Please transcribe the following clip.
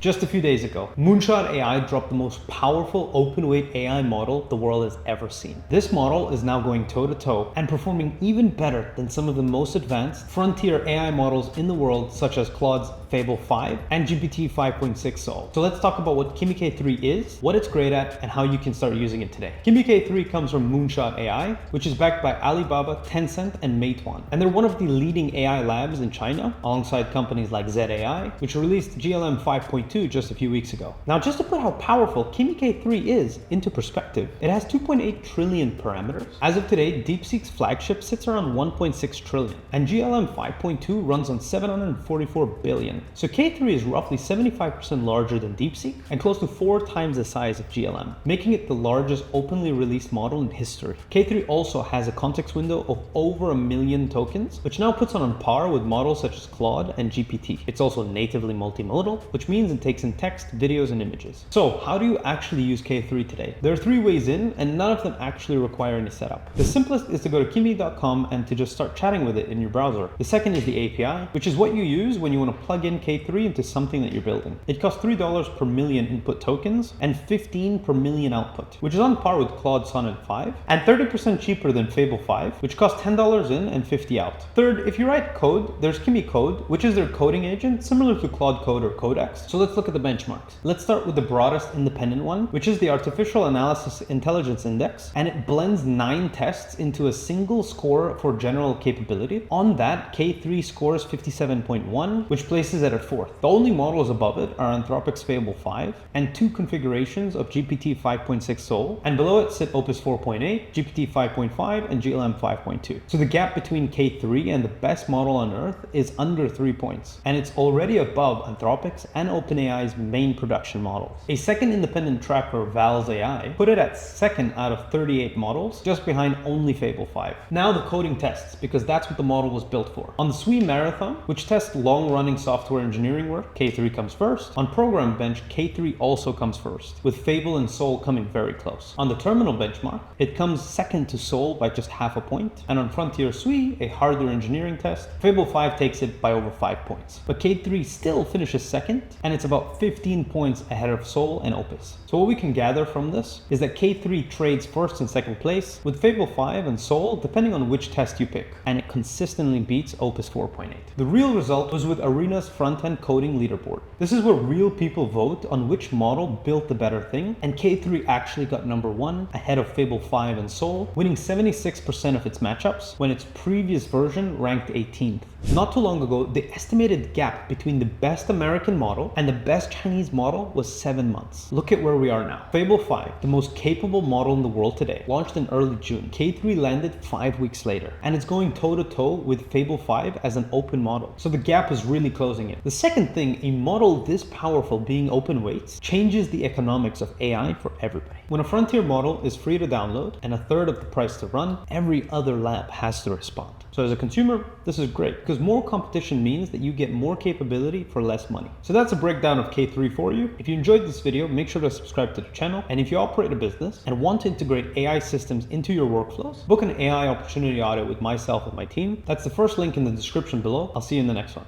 Just a few days ago, Moonshot AI dropped the most powerful open-weight AI model the world has ever seen. This model is now going toe-to-toe and performing even better than some of the most advanced frontier AI models in the world, such as Claude's Fable 5 and GPT 5.6 Sol. So let's talk about what Kimi K3 is, what it's great at, and how you can start using it today. Kimi K3 comes from Moonshot AI, which is backed by Alibaba, Tencent, and Meituan. And they're one of the leading AI labs in China, alongside companies like ZAI, which released GLM 5.2 just a few weeks ago. Now, just to put how powerful Kimi K3 is into perspective, it has 2.8 trillion parameters. As of today, DeepSeek's flagship sits around 1.6 trillion, and GLM 5.2 runs on 744 billion. So K3 is roughly 75% larger than DeepSeek and close to 4 times the size of GLM, making it the largest openly released model in history. K3 also has a context window of over 1 million tokens, which now puts it on par with models such as Claude and GPT. It's also natively multimodal, which means it takes in text, videos, and images. So how do you actually use K3 today? There are 3 ways in, and none of them actually require any setup. The simplest is to go to kimi.com and to just start chatting with it in your browser. The second is the API, which is what you use when you want to plug in K3 into something that you're building. It costs $3 per million input tokens and 15 per million output, which is on par with Claude Sonnet 5, and 30% cheaper than Fable 5, which costs $10 in and 50 out. Third, if you write code, there's Kimi Code, which is their coding agent, similar to Claude Code or Codex. So let's look at the benchmarks. Let's start with the broadest independent one, which is the Artificial Analysis Intelligence Index, and it blends 9 tests into a single score for general capability. On that, K3 scores 57.1, which places it at 4th. The only models above it are Anthropic's Fable 5 and 2 configurations of GPT 5.6 Sol, and below it sit Opus 4.8, GPT 5.5, and GLM 5.2. So the gap between K3 and the best model on Earth is under 3 points, and it's already above Anthropic's and OpenAI's main production models. A second independent tracker, Val's AI, put it at 2nd out of 38 models, just behind only Fable 5. Now the coding tests, because that's what the model was built for. On the SWE Marathon, which tests long-running software engineering work, K3 comes first. On Program Bench, K3 also comes first, with Fable and Sol coming very close. On the Terminal benchmark, it comes 2nd to Sol by just half a point, and on Frontier SWE, a harder engineering test, Fable 5 takes it by over 5 points. But K3 still finishes 2nd, and it's about 15 points ahead of Sol and Opus. So what we can gather from this is that K3 trades 1st and 2nd place, with Fable 5 and Sol depending on which test you pick, and it consistently beats Opus 4.8. The real result was with Arena's front-end coding leaderboard. This is where real people vote on which model built the better thing, and K3 actually got number 1 ahead of Fable 5 and Sol, winning 76% of its matchups when its previous version ranked 18th. Not too long ago, the estimated gap between the best American model and the best Chinese model was 7 months. Look at where we are now. Fable 5, the most capable model in the world today, launched in early June. K3 landed 5 weeks later, and it's going toe-to-toe with Fable 5 as an open model. So the gap is really closing it. The second thing, a model this powerful being open weights changes the economics of AI for everybody. When a frontier model is free to download and 1/3 of the price to run, every other lab has to respond. So as a consumer, this is great because more competition means that you get more capability for less money. So that's a breakdown of K3 for you. If you enjoyed this video, make sure to subscribe to the channel. And if you operate a business and want to integrate AI systems into your workflows, book an AI opportunity audit with myself and my team. That's the first link in the description below. I'll see you in the next one.